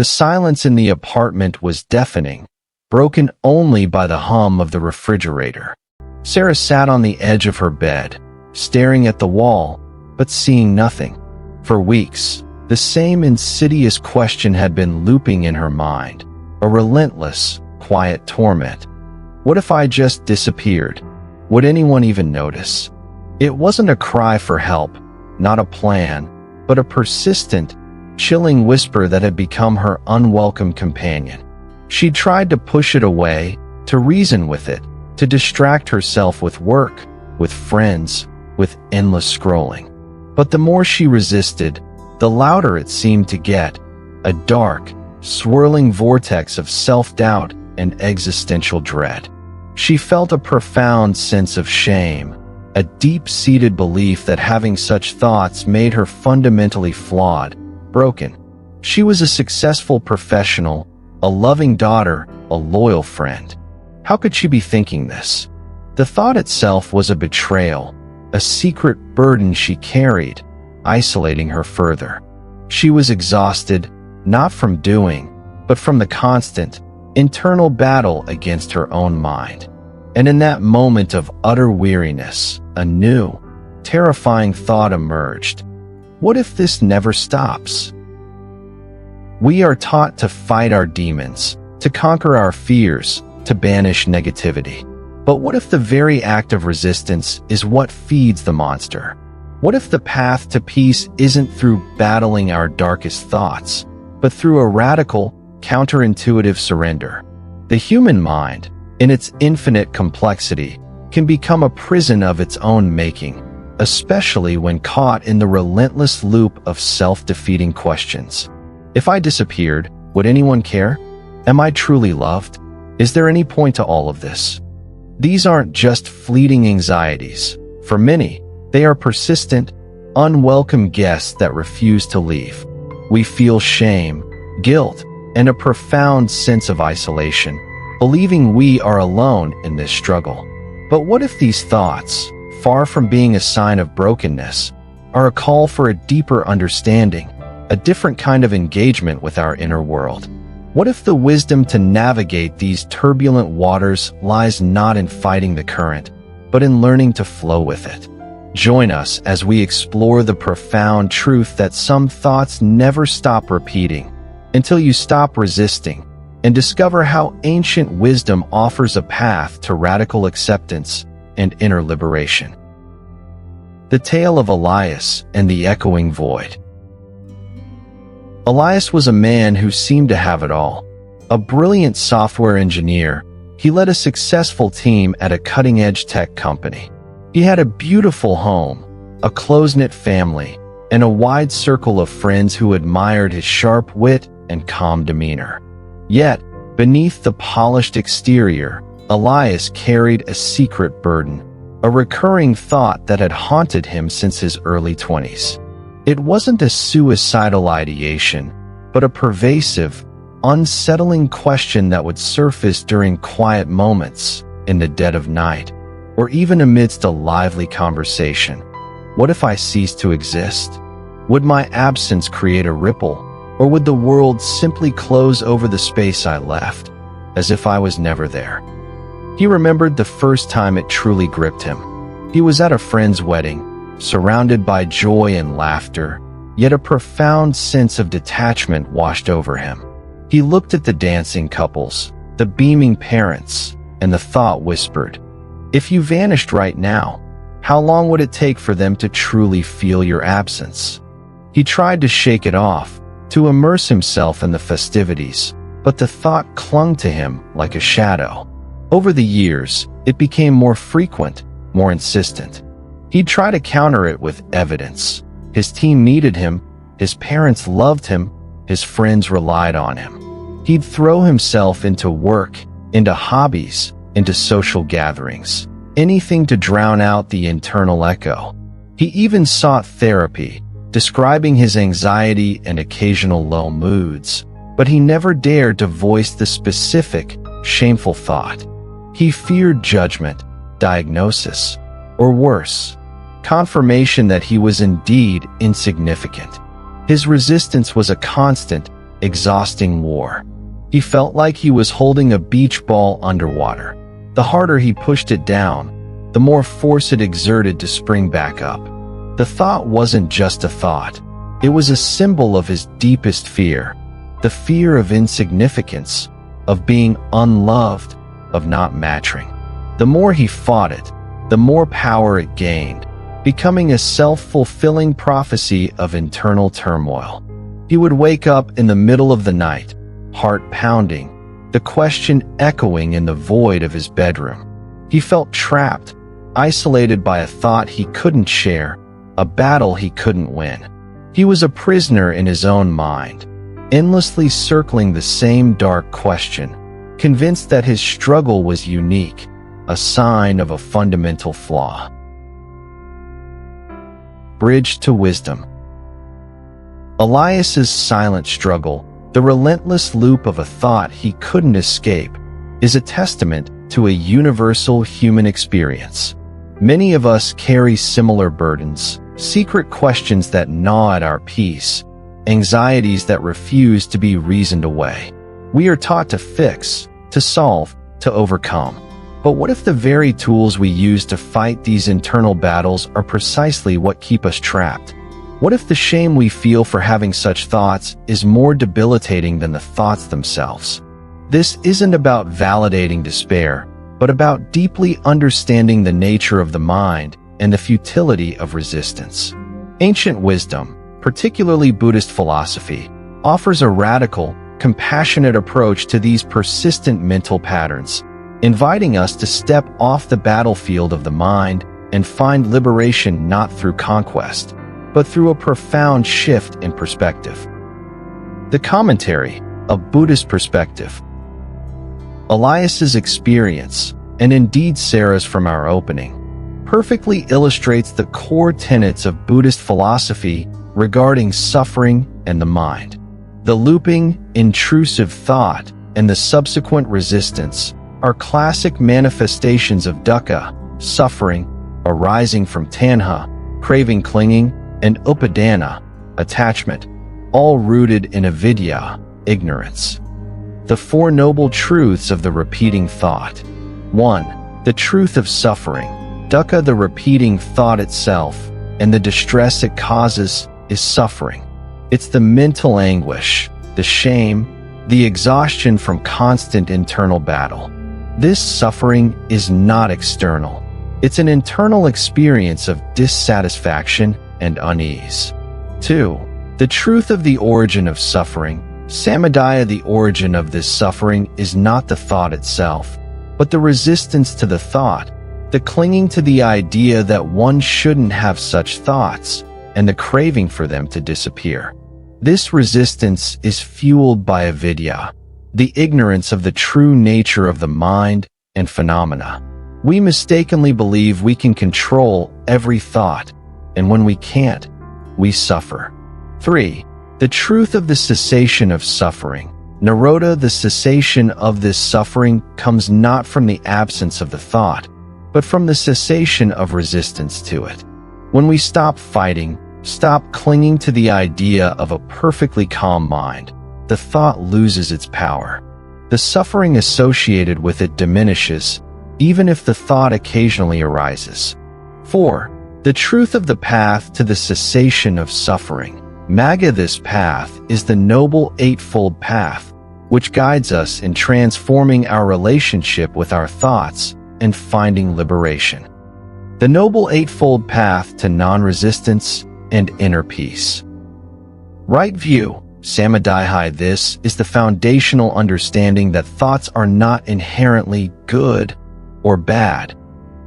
The silence in the apartment was deafening, broken only by the hum of the refrigerator. Sarah sat on the edge of her bed, staring at the wall, but seeing nothing. For weeks, the same insidious question had been looping in her mind, a relentless, quiet torment. What if I just disappeared? Would anyone even notice? It wasn't a cry for help, not a plan, but a persistent, chilling whisper that had become her unwelcome companion. She tried to push it away, to reason with it, to distract herself with work, with friends, with endless scrolling. But the more she resisted, the louder it seemed to get, a dark, swirling vortex of self-doubt and existential dread. She felt a profound sense of shame, a deep-seated belief that having such thoughts made her fundamentally flawed, broken. She was a successful professional, a loving daughter, a loyal friend. How could she be thinking this? The thought itself was a betrayal, a secret burden she carried, isolating her further. She was exhausted, not from doing, but from the constant, internal battle against her own mind. And in that moment of utter weariness, a new, terrifying thought emerged. What if this never stops? We are taught to fight our demons, to conquer our fears, to banish negativity. But what if the very act of resistance is what feeds the monster? What if the path to peace isn't through battling our darkest thoughts, but through a radical, counterintuitive surrender? The human mind, in its infinite complexity, can become a prison of its own making, especially when caught in the relentless loop of self-defeating questions. If I disappeared, would anyone care? Am I truly loved? Is there any point to all of this? These aren't just fleeting anxieties. For many, they are persistent, unwelcome guests that refuse to leave. We feel shame, guilt, and a profound sense of isolation, believing we are alone in this struggle. But what if these thoughts, far from being a sign of brokenness, are a call for a deeper understanding, a different kind of engagement with our inner world? What if the wisdom to navigate these turbulent waters lies not in fighting the current, but in learning to flow with it? Join us as we explore the profound truth that some thoughts never stop repeating until you stop resisting, and discover how ancient wisdom offers a path to radical acceptance and inner liberation. The Tale of Elias and the Echoing Void. Elias was a man who seemed to have it all. A brilliant software engineer, he led a successful team at a cutting-edge tech company. He had a beautiful home, a close-knit family, and a wide circle of friends who admired his sharp wit and calm demeanor. Yet, beneath the polished exterior, Elias carried a secret burden, a recurring thought that had haunted him since his early 20s. It wasn't a suicidal ideation, but a pervasive, unsettling question that would surface during quiet moments, in the dead of night, or even amidst a lively conversation. What if I ceased to exist? Would my absence create a ripple, or would the world simply close over the space I left, as if I was never there? He remembered the first time it truly gripped him. He was at a friend's wedding, surrounded by joy and laughter, yet a profound sense of detachment washed over him. He looked at the dancing couples, the beaming parents, and the thought whispered, "If you vanished right now, how long would it take for them to truly feel your absence?" He tried to shake it off, to immerse himself in the festivities, but the thought clung to him like a shadow. Over the years, it became more frequent, more insistent. He'd try to counter it with evidence. His team needed him, his parents loved him, his friends relied on him. He'd throw himself into work, into hobbies, into social gatherings, anything to drown out the internal echo. He even sought therapy, describing his anxiety and occasional low moods, but he never dared to voice the specific, shameful thought. He feared judgment, diagnosis, or worse, confirmation that he was indeed insignificant. His resistance was a constant, exhausting war. He felt like he was holding a beach ball underwater. The harder he pushed it down, the more force it exerted to spring back up. The thought wasn't just a thought. It was a symbol of his deepest fear, the fear of insignificance, of being unloved, of not matching. The more he fought it, the more power it gained, becoming a self-fulfilling prophecy of internal turmoil. He would wake up in the middle of the night, heart pounding, the question echoing in the void of his bedroom. He felt trapped, isolated by a thought he couldn't share, a battle he couldn't win. He was a prisoner in his own mind, endlessly circling the same dark question, convinced that his struggle was unique, a sign of a fundamental flaw. Bridge to wisdom. Elias's silent struggle, the relentless loop of a thought he couldn't escape, is a testament to a universal human experience. Many of us carry similar burdens, secret questions that gnaw at our peace, anxieties that refuse to be reasoned away. We are taught to fix, to solve, to overcome. But what if the very tools we use to fight these internal battles are precisely what keep us trapped? What if the shame we feel for having such thoughts is more debilitating than the thoughts themselves? This isn't about validating despair, but about deeply understanding the nature of the mind and the futility of resistance. Ancient wisdom, particularly Buddhist philosophy, offers a radical, compassionate approach to these persistent mental patterns, inviting us to step off the battlefield of the mind and find liberation not through conquest, but through a profound shift in perspective. The commentary, a Buddhist perspective. Elias's experience, and indeed Sarah's from our opening, perfectly illustrates the core tenets of Buddhist philosophy regarding suffering and the mind. The looping, intrusive thought and the subsequent resistance are classic manifestations of dukkha, suffering, arising from tanha, craving, clinging, and upadana, attachment, all rooted in avidya, ignorance. The Four Noble Truths of the repeating thought. 1. The truth of suffering. Dukkha, the repeating thought itself, and the distress it causes, is suffering. It's the mental anguish, the shame, the exhaustion from constant internal battle. This suffering is not external. It's an internal experience of dissatisfaction and unease. 2. The truth of the origin of suffering. Samadhi, the origin of this suffering is not the thought itself, but the resistance to the thought, the clinging to the idea that one shouldn't have such thoughts, and the craving for them to disappear. This resistance is fueled by avidya, the ignorance of the true nature of the mind and phenomena. We mistakenly believe we can control every thought, and when we can't, we suffer. 3. The truth of the cessation of suffering. Nirodha, the cessation of this suffering, comes not from the absence of the thought, but from the cessation of resistance to it. When we stop fighting, stop clinging to the idea of a perfectly calm mind, the thought loses its power. The suffering associated with it diminishes, even if the thought occasionally arises. 4. The truth of the path to the cessation of suffering. Magga, this path, is the Noble Eightfold Path, which guides us in transforming our relationship with our thoughts and finding liberation. The Noble Eightfold Path to non-resistance and inner peace. Right view, samadhi. This is the foundational understanding that thoughts are not inherently good or bad,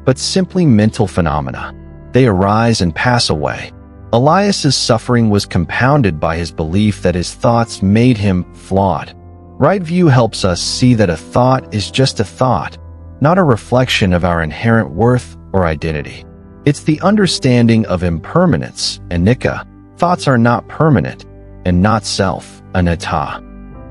but simply mental phenomena. They arise and pass away. Elias's suffering was compounded by his belief that his thoughts made him flawed. Right view helps us see that a thought is just a thought, not a reflection of our inherent worth or identity. It's the understanding of impermanence, anicca. Thoughts are not permanent, and not self, anatta.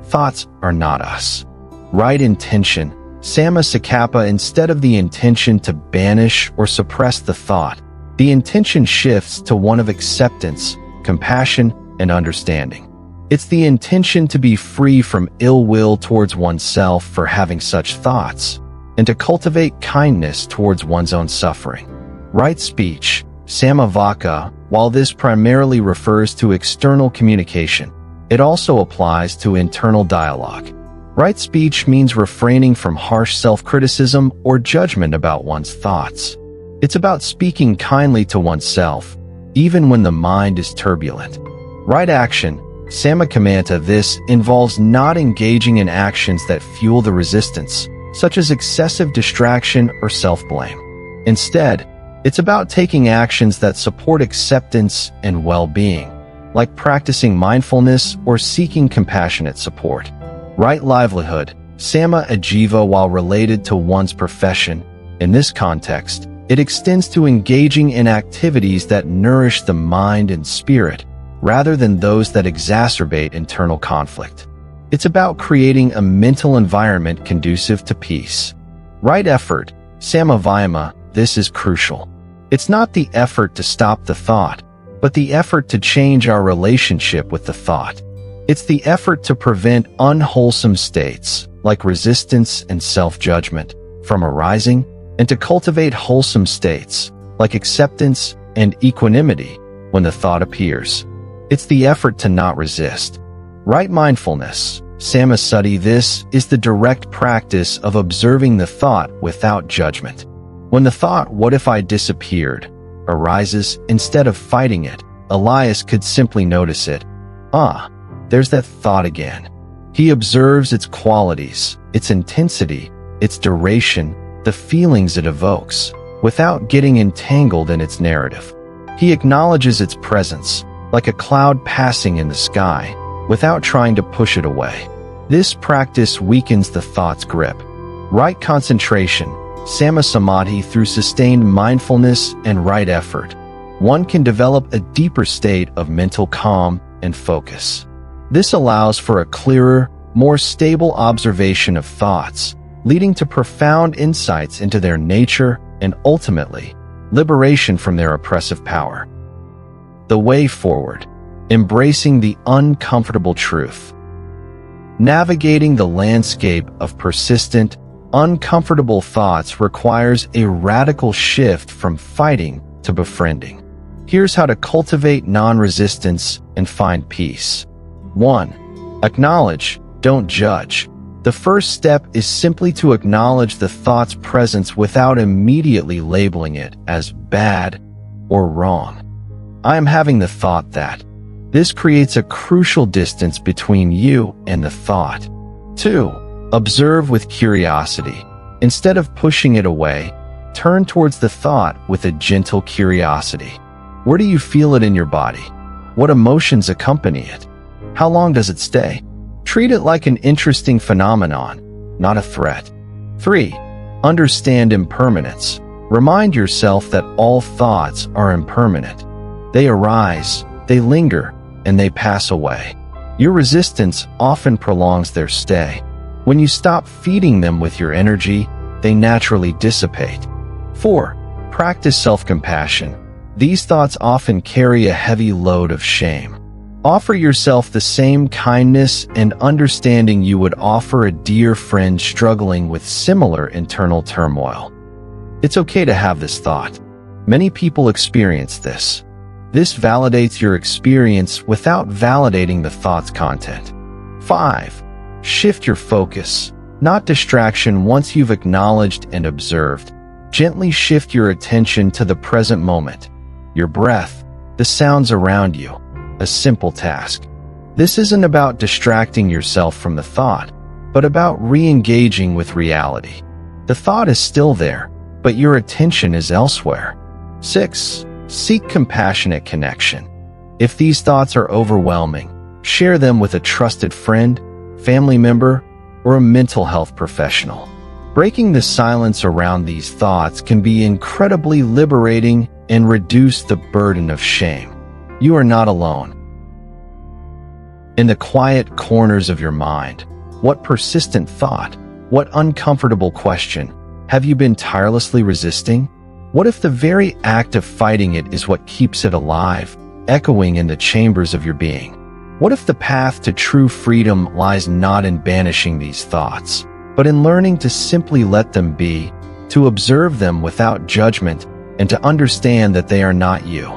Thoughts are not us. Right intention, samma sakkappa. Instead of the intention to banish or suppress the thought, the intention shifts to one of acceptance, compassion, and understanding. It's the intention to be free from ill will towards oneself for having such thoughts, and to cultivate kindness towards one's own suffering. Right speech, samavaka, while this primarily refers to external communication, it also applies to internal dialogue. Right speech means refraining from harsh self-criticism or judgment about one's thoughts. It's about speaking kindly to oneself, even when the mind is turbulent. Right action, samakamanta, this involves not engaging in actions that fuel the resistance, such as excessive distraction or self-blame. Instead, it's about taking actions that support acceptance and well-being, like practicing mindfulness or seeking compassionate support. Right livelihood, sama ajiva, while related to one's profession, in this context, it extends to engaging in activities that nourish the mind and spirit, rather than those that exacerbate internal conflict. It's about creating a mental environment conducive to peace. Right effort, samavayama, this is crucial. It's not the effort to stop the thought, but the effort to change our relationship with the thought. It's the effort to prevent unwholesome states, like resistance and self-judgment, from arising, and to cultivate wholesome states, like acceptance and equanimity, when the thought appears. It's the effort to not resist. Right mindfulness, samasati, this is the direct practice of observing the thought without judgment. When the thought, "what if I disappeared?" arises, instead of fighting it, Elias could simply notice it. There's that thought again. He observes its qualities, its intensity, its duration, the feelings it evokes, without getting entangled in its narrative. He acknowledges its presence, like a cloud passing in the sky, without trying to push it away. This practice weakens the thought's grip. Right concentration, samasamadhi, through sustained mindfulness and right effort, one can develop a deeper state of mental calm and focus. This allows for a clearer, more stable observation of thoughts, leading to profound insights into their nature and ultimately, liberation from their oppressive power. The way forward, embracing the uncomfortable truth. Navigating the landscape of persistent, uncomfortable thoughts requires a radical shift from fighting to befriending. Here's how to cultivate non-resistance and find peace. 1. Acknowledge, don't judge. The first step is simply to acknowledge the thought's presence without immediately labeling it as bad or wrong. I am having the thought that. This creates a crucial distance between you and the thought. 2. Observe with curiosity. Instead of pushing it away, turn towards the thought with a gentle curiosity. Where do you feel it in your body? What emotions accompany it? How long does it stay? Treat it like an interesting phenomenon, not a threat. 3. Understand impermanence. Remind yourself that all thoughts are impermanent. They arise, they linger, and they pass away. Your resistance often prolongs their stay. When you stop feeding them with your energy, they naturally dissipate. 4. Practice self-compassion. These thoughts often carry a heavy load of shame. Offer yourself the same kindness and understanding you would offer a dear friend struggling with similar internal turmoil. It's okay to have this thought. Many people experience this. This validates your experience without validating the thought's content. 5. Shift your focus, not distraction. Once you've acknowledged and observed, gently shift your attention to the present moment, your breath, the sounds around you. A simple task. This isn't about distracting yourself from the thought, but about re-engaging with reality. The thought is still there, but your attention is elsewhere. 6. Seek compassionate connection. If these thoughts are overwhelming, share them with a trusted friend, family member, or a mental health professional. Breaking the silence around these thoughts can be incredibly liberating and reduce the burden of shame. You are not alone. In the quiet corners of your mind, what persistent thought, what uncomfortable question have you been tirelessly resisting? What if the very act of fighting it is what keeps it alive, echoing in the chambers of your being? What if the path to true freedom lies not in banishing these thoughts, but in learning to simply let them be, to observe them without judgment, and to understand that they are not you?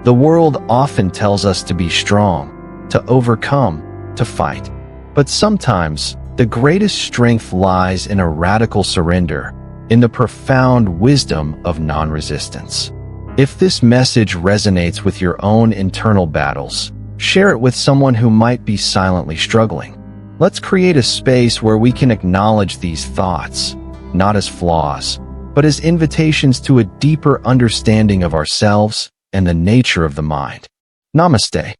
The world often tells us to be strong, to overcome, to fight. But sometimes, the greatest strength lies in a radical surrender, in the profound wisdom of non-resistance. If this message resonates with your own internal battles, share it with someone who might be silently struggling. Let's create a space where we can acknowledge these thoughts, not as flaws, but as invitations to a deeper understanding of ourselves and the nature of the mind. Namaste.